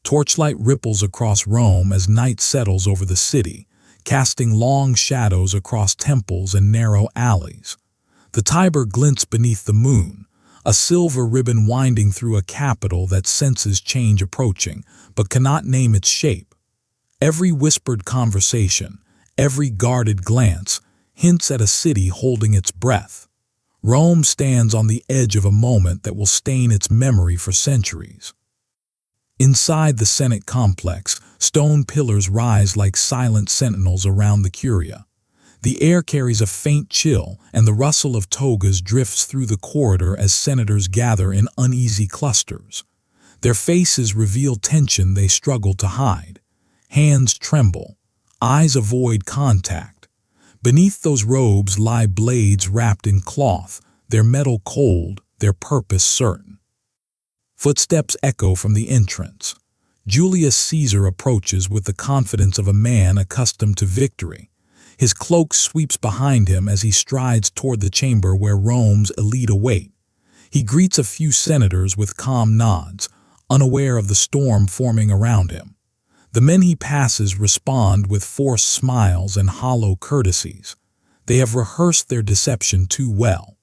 Torchlight ripples across Rome as night settles over the city, casting long shadows across temples and narrow alleys. The Tiber glints beneath the moon, a silver ribbon winding through a capital that senses change approaching, but cannot name its shape. Every whispered conversation, every guarded glance, hints at a city holding its breath. Rome stands on the edge of a moment that will stain its memory for centuries. Inside the Senate complex, stone pillars rise like silent sentinels around the Curia. The air carries a faint chill, and the rustle of togas drifts through the corridor as senators gather in uneasy clusters. Their faces reveal tension they struggle to hide. Hands tremble. Eyes avoid contact. Beneath those robes lie blades wrapped in cloth, their metal cold, their purpose certain. Footsteps echo from the entrance. Julius Caesar approaches with the confidence of a man accustomed to victory. His cloak sweeps behind him as he strides toward the chamber where Rome's elite await. He greets a few senators with calm nods, unaware of the storm forming around him. The men he passes respond with forced smiles and hollow courtesies. They have rehearsed their deception too well.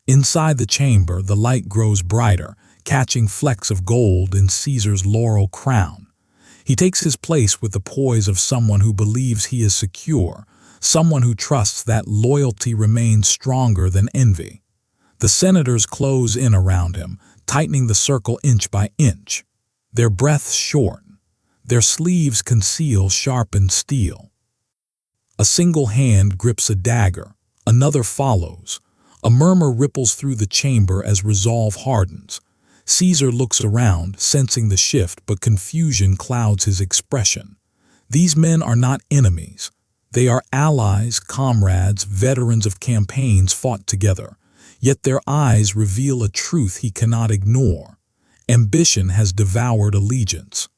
Inside the chamber, the light grows brighter, catching flecks of gold in Caesar's laurel crown. He takes his place with the poise of someone who believes he is secure, someone who trusts that loyalty remains stronger than envy. The senators close in around him, tightening the circle inch by inch. Their breaths shorten. Their sleeves conceal sharpened steel. A single hand grips a dagger. Another follows. A murmur ripples through the chamber as resolve hardens. Caesar looks around, sensing the shift, but confusion clouds his expression. These men are not enemies. They are allies, comrades, veterans of campaigns fought together. Yet their eyes reveal a truth he cannot ignore. Ambition has devoured allegiance.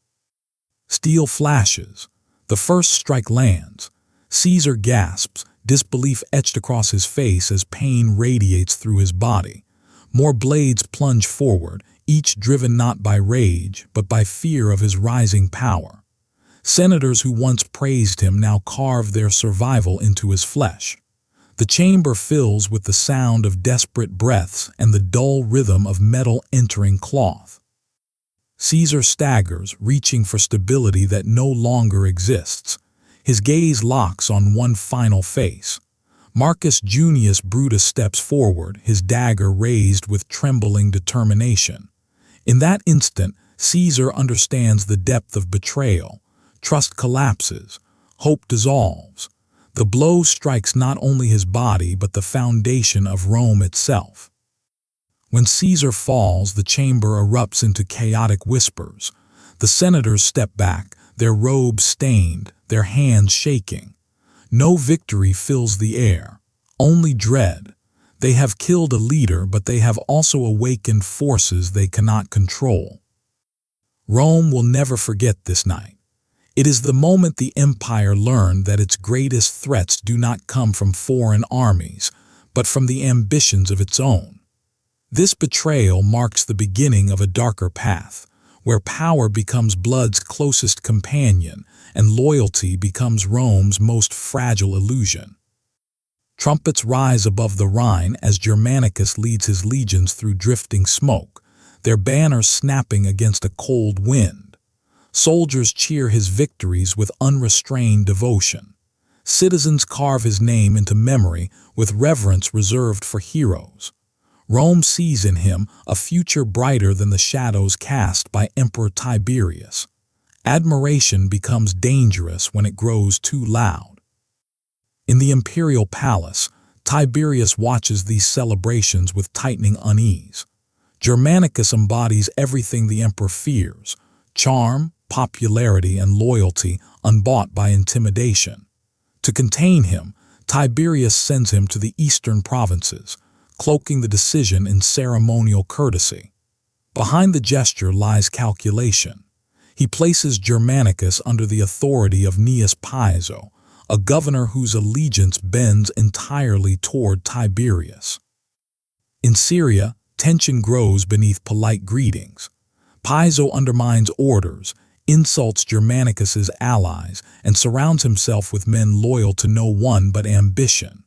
Steel flashes. The first strike lands. Caesar gasps, disbelief etched across his face as pain radiates through his body. More blades plunge forward, each driven not by rage, but by fear of his rising power. Senators who once praised him now carve their survival into his flesh. The chamber fills with the sound of desperate breaths and the dull rhythm of metal entering cloth. Caesar staggers, reaching for stability that no longer exists. His gaze locks on one final face. Marcus Junius Brutus steps forward, his dagger raised with trembling determination. In that instant, Caesar understands the depth of betrayal. Trust collapses. Hope dissolves. The blow strikes not only his body but the foundation of Rome itself. When Caesar falls, the chamber erupts into chaotic whispers. The senators step back, their robes stained, their hands shaking. No victory fills the air, only dread. They have killed a leader, but they have also awakened forces they cannot control. Rome will never forget this night. It is the moment the empire learned that its greatest threats do not come from foreign armies, but from the ambitions of its own. This betrayal marks the beginning of a darker path, where power becomes blood's closest companion and loyalty becomes Rome's most fragile illusion. Trumpets rise above the Rhine as Germanicus leads his legions through drifting smoke, their banners snapping against a cold wind. Soldiers cheer his victories with unrestrained devotion. Citizens carve his name into memory with reverence reserved for heroes. Rome sees in him a future brighter than the shadows cast by Emperor Tiberius. Admiration becomes dangerous when it grows too loud. In the imperial palace, Tiberius watches these celebrations with tightening unease. Germanicus embodies everything the emperor fears: charm, popularity, and loyalty unbought by intimidation. To contain him, Tiberius sends him to the eastern provinces, cloaking the decision in ceremonial courtesy. Behind the gesture lies calculation. He places Germanicus under the authority of Gnaeus Piso, a governor whose allegiance bends entirely toward Tiberius. In Syria, tension grows beneath polite greetings. Piso undermines orders, insults Germanicus's allies, and surrounds himself with men loyal to no one but ambition.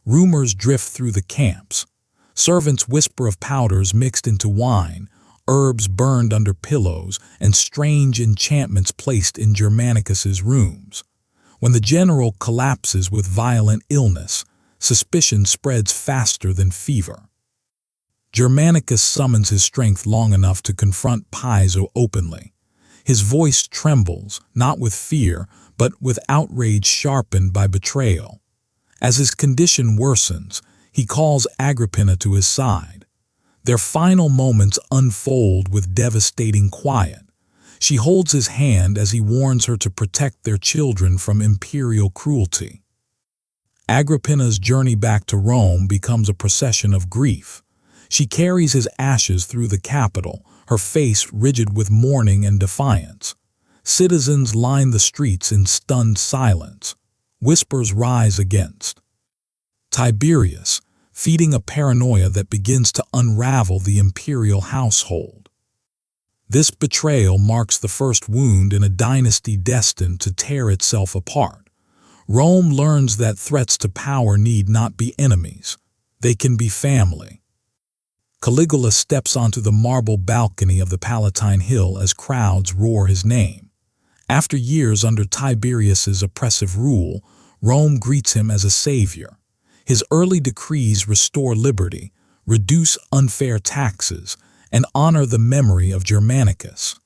Rumors drift through the camps. Servants whisper of powders mixed into wine, herbs burned under pillows, and strange enchantments placed in Germanicus's rooms. When the general collapses with violent illness, suspicion spreads faster than fever. Germanicus summons his strength long enough to confront Piso openly. His voice trembles, not with fear, but with outrage sharpened by betrayal. As his condition worsens, he calls Agrippina to his side. Their final moments unfold with devastating quiet. She holds his hand as he warns her to protect their children from imperial cruelty. Agrippina's journey back to Rome becomes a procession of grief. She carries his ashes through the capital, her face rigid with mourning and defiance. Citizens line the streets in stunned silence. Whispers rise against Tiberius, feeding a paranoia that begins to unravel the imperial household. This betrayal marks the first wound in a dynasty destined to tear itself apart. Rome learns that threats to power need not be enemies. They can be family. Caligula steps onto the marble balcony of the Palatine Hill as crowds roar his name. After years under Tiberius's oppressive rule, Rome greets him as a savior. His early decrees restore liberty, reduce unfair taxes, and honor the memory of Germanicus.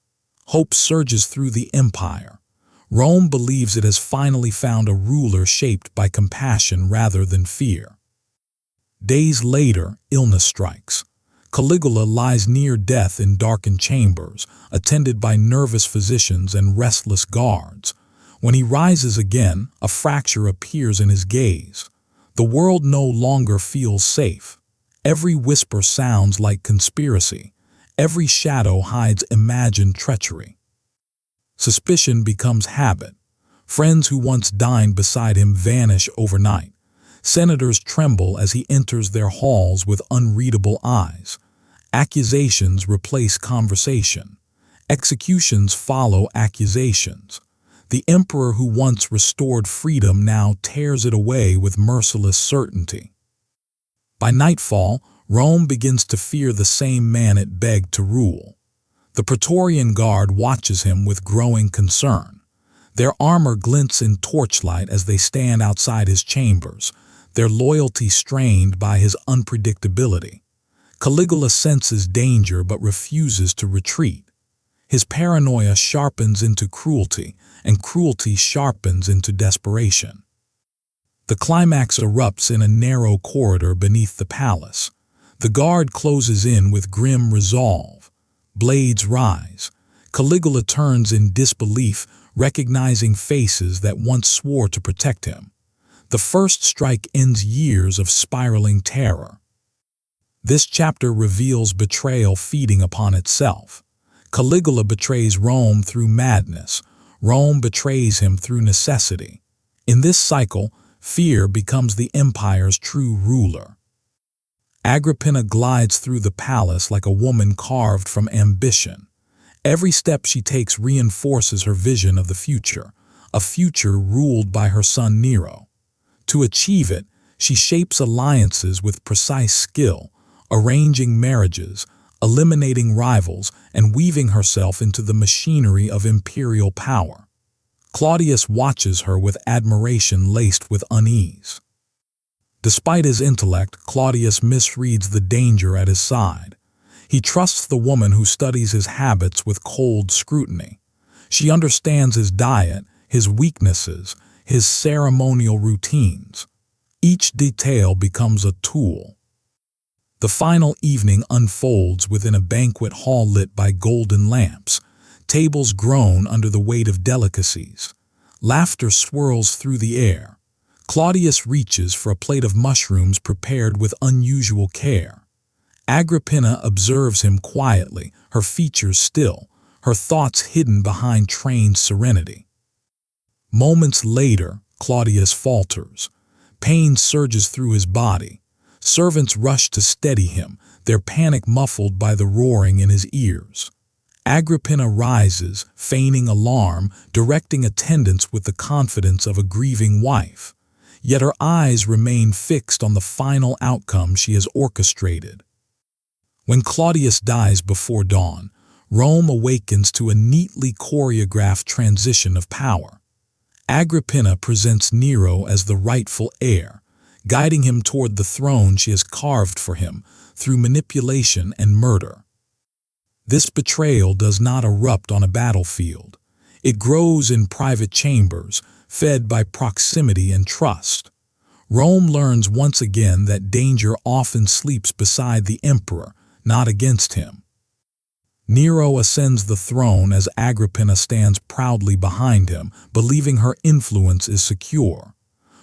Hope surges through the empire. Rome believes it has finally found a ruler shaped by compassion rather than fear. Days later, illness strikes. Caligula lies near death in darkened chambers, attended by nervous physicians and restless guards. When he rises again, a fracture appears in his gaze. The world no longer feels safe. Every whisper sounds like conspiracy. Every shadow hides imagined treachery. Suspicion becomes habit. Friends who once dined beside him vanish overnight. Senators tremble as he enters their halls with unreadable eyes. Accusations replace conversation. Executions follow accusations. The emperor who once restored freedom now tears it away with merciless certainty. By nightfall, Rome begins to fear the same man it begged to rule. The Praetorian Guard watches him with growing concern. Their armor glints in torchlight as they stand outside his chambers, their loyalty strained by his unpredictability. Caligula senses danger but refuses to retreat. His paranoia sharpens into cruelty, and cruelty sharpens into desperation. The climax erupts in a narrow corridor beneath the palace. The guard closes in with grim resolve. Blades rise. Caligula turns in disbelief, recognizing faces that once swore to protect him. The first strike ends years of spiraling terror. This chapter reveals betrayal feeding upon itself. Caligula betrays Rome through madness. Rome betrays him through necessity. In this cycle, fear becomes the empire's true ruler. Agrippina glides through the palace like a woman carved from ambition. Every step she takes reinforces her vision of the future, a future ruled by her son Nero. To achieve it, she shapes alliances with precise skill, arranging marriages, eliminating rivals, and weaving herself into the machinery of imperial power. Claudius watches her with admiration laced with unease. Despite his intellect, Claudius misreads the danger at his side. He trusts the woman who studies his habits with cold scrutiny. She understands his diet, his weaknesses, his ceremonial routines. Each detail becomes a tool. The final evening unfolds within a banquet hall lit by golden lamps. Tables groan under the weight of delicacies. Laughter swirls through the air. Claudius reaches for a plate of mushrooms prepared with unusual care. Agrippina observes him quietly, her features still, her thoughts hidden behind trained serenity. Moments later, Claudius falters. Pain surges through his body. Servants rush to steady him, their panic muffled by the roaring in his ears. Agrippina rises, feigning alarm, directing attendants with the confidence of a grieving wife. Yet her eyes remain fixed on the final outcome she has orchestrated. When Claudius dies before dawn, Rome awakens to a neatly choreographed transition of power. Agrippina presents Nero as the rightful heir, guiding him toward the throne she has carved for him through manipulation and murder. This betrayal does not erupt on a battlefield. It grows in private chambers, fed by proximity and trust. Rome learns once again that danger often sleeps beside the emperor, not against him. Nero ascends the throne as Agrippina stands proudly behind him, believing her influence is secure.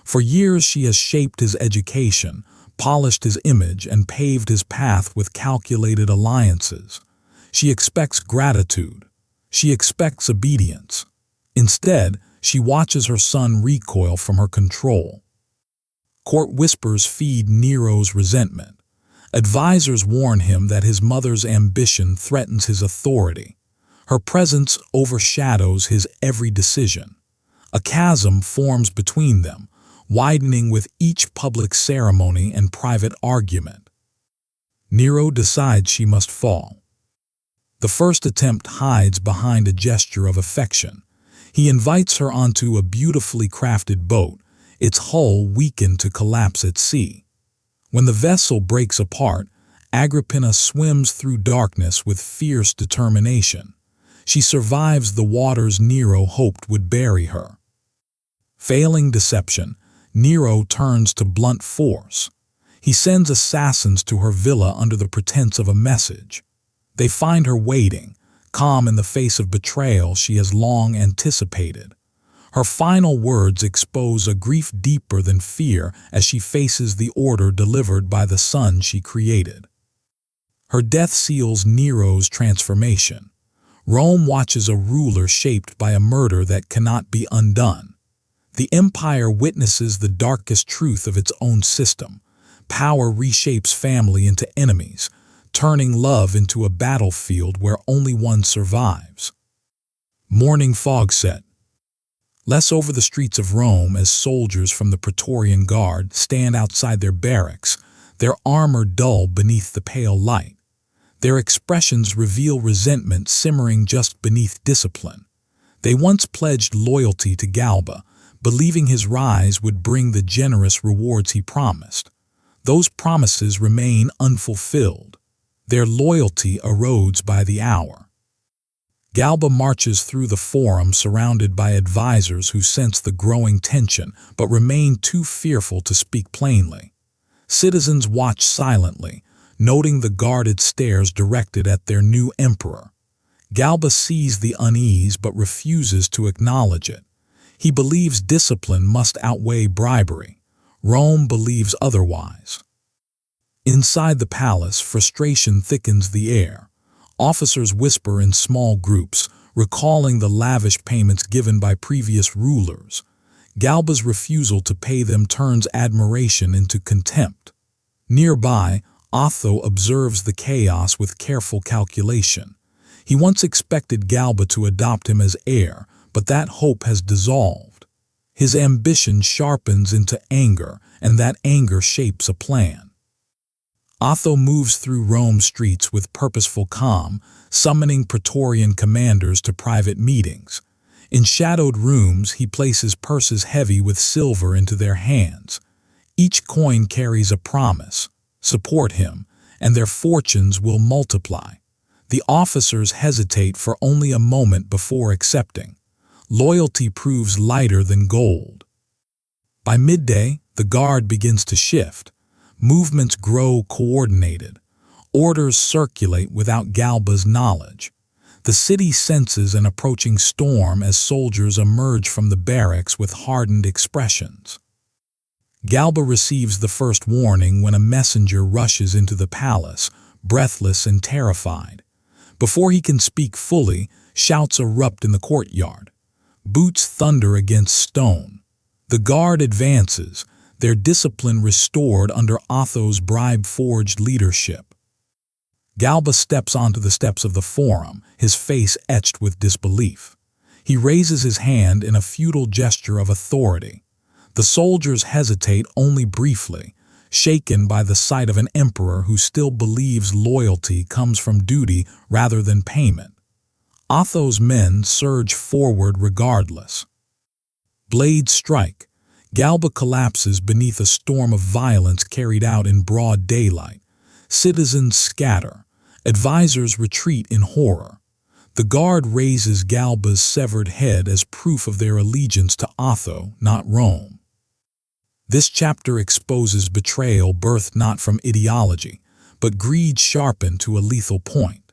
For years she has shaped his education, polished his image, and paved his path with calculated alliances. She expects gratitude. She expects obedience. Instead, she watches her son recoil from her control. Court whispers feed Nero's resentment. Advisors warn him that his mother's ambition threatens his authority. Her presence overshadows his every decision. A chasm forms between them, widening with each public ceremony and private argument. Nero decides she must fall. The first attempt hides behind a gesture of affection. He invites her onto a beautifully crafted boat, its hull weakened to collapse at sea. When the vessel breaks apart, Agrippina swims through darkness with fierce determination. She survives the waters Nero hoped would bury her. Failing deception, Nero turns to blunt force. He sends assassins to her villa under the pretense of a message. They find her waiting, calm in the face of betrayal she has long anticipated. Her final words expose a grief deeper than fear as she faces the order delivered by the son she created. Her death seals Nero's transformation. Rome watches a ruler shaped by a murder that cannot be undone. The empire witnesses the darkest truth of its own system. Power reshapes family into enemies, turning love into a battlefield where only one survives. Morning fog set. Less over the streets of Rome as soldiers from the Praetorian Guard stand outside their barracks, their armor dull beneath the pale light. Their expressions reveal resentment simmering just beneath discipline. They once pledged loyalty to Galba, believing his rise would bring the generous rewards he promised. Those promises remain unfulfilled. Their loyalty erodes by the hour. Galba marches through the forum surrounded by advisors who sense the growing tension but remain too fearful to speak plainly. Citizens watch silently, noting the guarded stares directed at their new emperor. Galba sees the unease but refuses to acknowledge it. He believes discipline must outweigh bribery. Rome believes otherwise. Inside the palace, frustration thickens the air. Officers whisper in small groups, recalling the lavish payments given by previous rulers. Galba's refusal to pay them turns admiration into contempt. Nearby, Otho observes the chaos with careful calculation. He once expected Galba to adopt him as heir, but that hope has dissolved. His ambition sharpens into anger, and that anger shapes a plan. Otho moves through Rome's streets with purposeful calm, summoning Praetorian commanders to private meetings. In shadowed rooms, he places purses heavy with silver into their hands. Each coin carries a promise: support him, and their fortunes will multiply. The officers hesitate for only a moment before accepting. Loyalty proves lighter than gold. By midday, the guard begins to shift. Movements grow coordinated. Orders circulate without Galba's knowledge. The city senses an approaching storm as soldiers emerge from the barracks with hardened expressions. Galba receives the first warning when a messenger rushes into the palace, breathless and terrified. Before he can speak fully, shouts erupt in the courtyard. Boots thunder against stone. The guard advances, their discipline restored under Otho's bribe-forged leadership. Galba steps onto the steps of the forum, his face etched with disbelief. He raises his hand in a feudal gesture of authority. The soldiers hesitate only briefly, shaken by the sight of an emperor who still believes loyalty comes from duty rather than payment. Otho's men surge forward regardless. Blades strike. Galba collapses beneath a storm of violence carried out in broad daylight. Citizens scatter. Advisors retreat in horror. The guard raises Galba's severed head as proof of their allegiance to Otho, not Rome. This chapter exposes betrayal birthed not from ideology, but greed sharpened to a lethal point.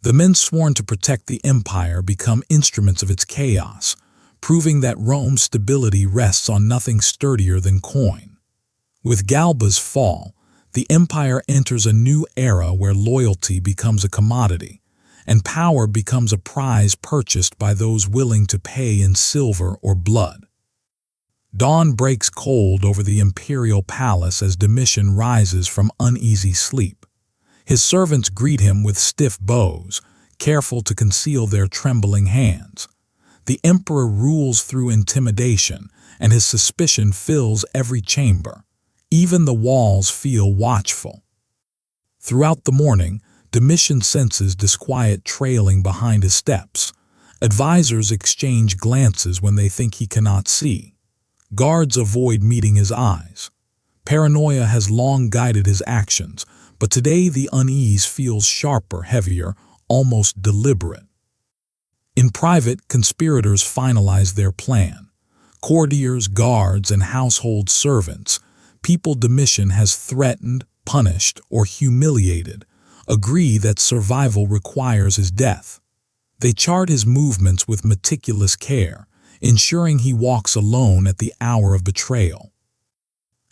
The men sworn to protect the empire become instruments of its chaos, proving that Rome's stability rests on nothing sturdier than coin. With Galba's fall, the empire enters a new era where loyalty becomes a commodity, and power becomes a prize purchased by those willing to pay in silver or blood. Dawn breaks cold over the imperial palace as Domitian rises from uneasy sleep. His servants greet him with stiff bows, careful to conceal their trembling hands. The emperor rules through intimidation, and his suspicion fills every chamber. Even the walls feel watchful. Throughout the morning, Domitian senses disquiet trailing behind his steps. Advisors exchange glances when they think he cannot see. Guards avoid meeting his eyes. Paranoia has long guided his actions, but today the unease feels sharper, heavier, almost deliberate. In private, conspirators finalize their plan. Courtiers, guards, and household servants, people Domitian has threatened, punished, or humiliated, agree that survival requires his death. They chart his movements with meticulous care, ensuring he walks alone at the hour of betrayal.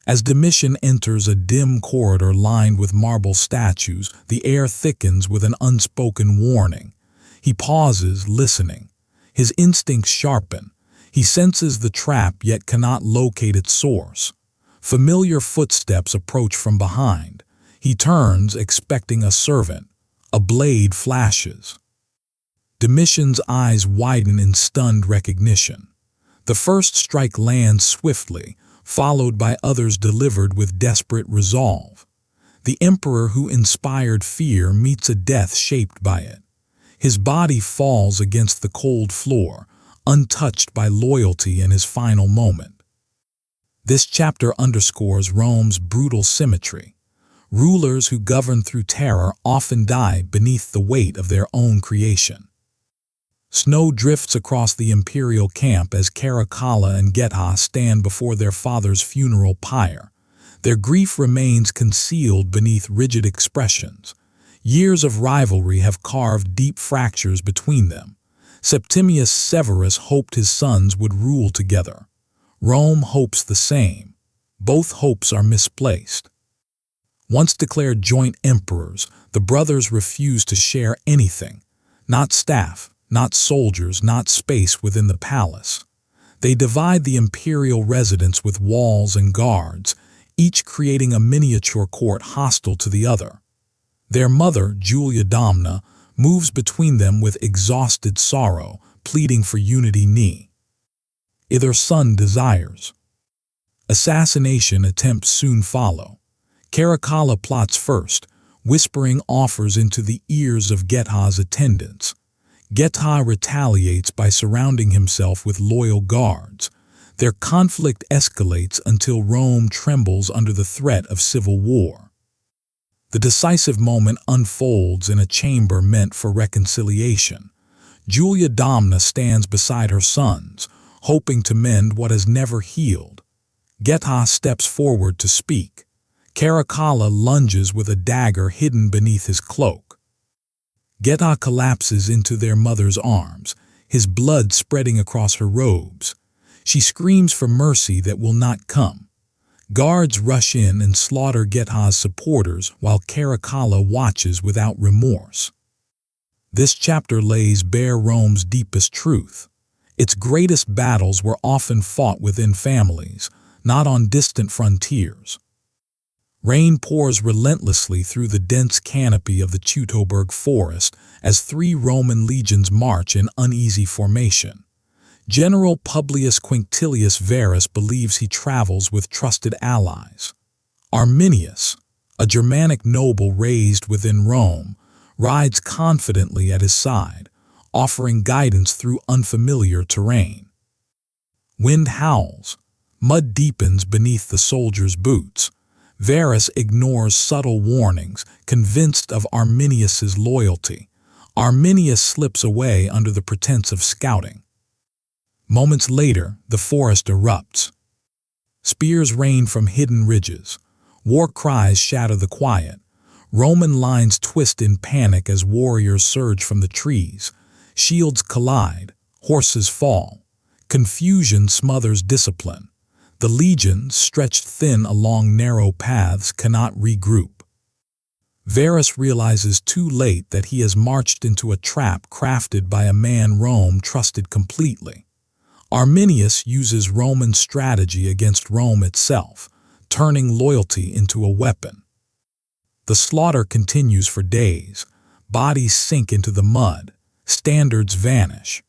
As Domitian enters a dim corridor lined with marble statues, the air thickens with an unspoken warning. He pauses, listening. His instincts sharpen. He senses the trap yet cannot locate its source. Familiar footsteps approach from behind. He turns, expecting a servant. A blade flashes. Domitian's eyes widen in stunned recognition. The first strike lands swiftly, followed by others delivered with desperate resolve. The emperor who inspired fear meets a death shaped by it. His body falls against the cold floor, untouched by loyalty in his final moment. This chapter underscores Rome's brutal symmetry. Rulers who govern through terror often die beneath the weight of their own creation. Snow drifts across the imperial camp as Caracalla and Geta stand before their father's funeral pyre. Their grief remains concealed beneath rigid expressions. Years of rivalry have carved deep fractures between them. Septimius Severus hoped his sons would rule together. Rome hopes the same. Both hopes are misplaced. Once declared joint emperors, the brothers refuse to share anything, not staff, not soldiers, not space within the palace. They divide the imperial residence with walls and guards, each creating a miniature court hostile to the other. Their mother, Julia Domna, moves between them with exhausted sorrow, pleading for unity. Either son desires. Assassination attempts soon follow. Caracalla plots first, whispering offers into the ears of Geta's attendants. Geta retaliates by surrounding himself with loyal guards. Their conflict escalates until Rome trembles under the threat of civil war. The decisive moment unfolds in a chamber meant for reconciliation. Julia Domna stands beside her sons, hoping to mend what has never healed. Geta steps forward to speak. Caracalla lunges with a dagger hidden beneath his cloak. Geta collapses into their mother's arms, his blood spreading across her robes. She screams for mercy that will not come. Guards rush in and slaughter Geta's supporters while Caracalla watches without remorse. This chapter lays bare Rome's deepest truth. Its greatest battles were often fought within families, not on distant frontiers. Rain pours relentlessly through the dense canopy of the Teutoburg forest as 3 Roman legions march in uneasy formation. General Publius Quinctilius Varus believes he travels with trusted allies. Arminius, a Germanic noble raised within Rome, rides confidently at his side, offering guidance through unfamiliar terrain. Wind howls, mud deepens beneath the soldiers' boots. Varus ignores subtle warnings, convinced of Arminius's loyalty. Arminius slips away under the pretense of scouting. Moments later, the forest erupts. Spears rain from hidden ridges. War cries shatter the quiet. Roman lines twist in panic as warriors surge from the trees. Shields collide. Horses fall. Confusion smothers discipline. The legions, stretched thin along narrow paths, cannot regroup. Varus realizes too late that he has marched into a trap crafted by a man Rome trusted completely. Arminius uses Roman strategy against Rome itself, turning loyalty into a weapon. The slaughter continues for days. Bodies sink into the mud. Standards vanish.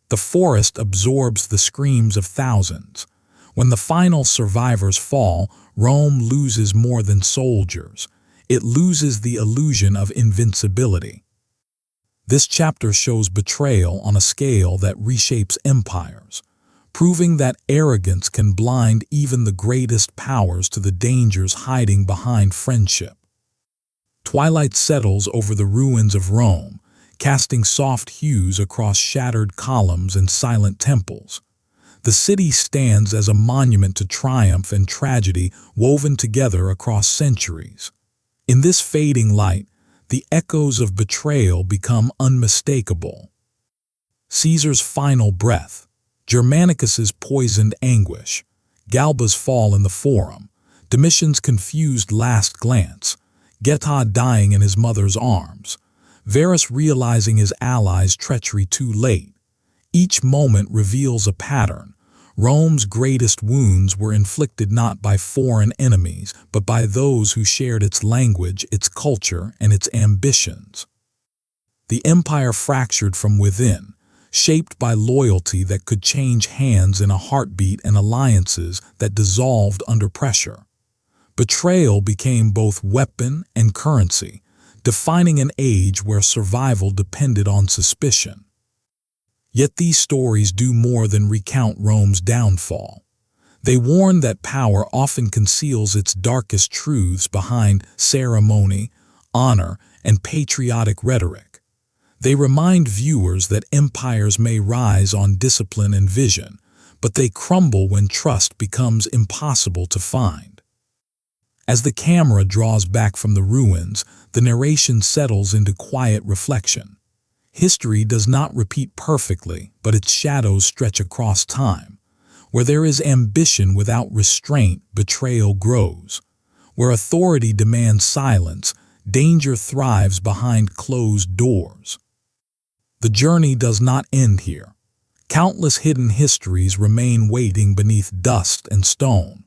The forest absorbs the screams of thousands. When the final survivors fall, Rome loses more than soldiers. It loses the illusion of invincibility. This chapter shows betrayal on a scale that reshapes empires, proving that arrogance can blind even the greatest powers to the dangers hiding behind friendship. Twilight settles over the ruins of Rome, casting soft hues across shattered columns and silent temples. The city stands as a monument to triumph and tragedy woven together across centuries. In this fading light, the echoes of betrayal become unmistakable. Caesar's final breath, Germanicus's poisoned anguish, Galba's fall in the Forum, Domitian's confused last glance, Geta dying in his mother's arms, Varus realizing his allies' treachery too late. Each moment reveals a pattern. Rome's greatest wounds were inflicted not by foreign enemies, but by those who shared its language, its culture, and its ambitions. The empire fractured from within, shaped by loyalty that could change hands in a heartbeat and alliances that dissolved under pressure. Betrayal became both weapon and currency, defining an age where survival depended on suspicion. Yet these stories do more than recount Rome's downfall. They warn that power often conceals its darkest truths behind ceremony, honor, and patriotic rhetoric. They remind viewers that empires may rise on discipline and vision, but they crumble when trust becomes impossible to find. As the camera draws back from the ruins, the narration settles into quiet reflection. History does not repeat perfectly, but its shadows stretch across time. Where there is ambition without restraint, betrayal grows. Where authority demands silence, danger thrives behind closed doors. The journey does not end here. Countless hidden histories remain waiting beneath dust and stone.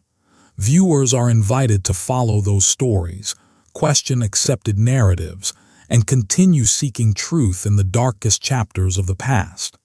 Viewers are invited to follow those stories, question accepted narratives, and continue seeking truth in the darkest chapters of the past.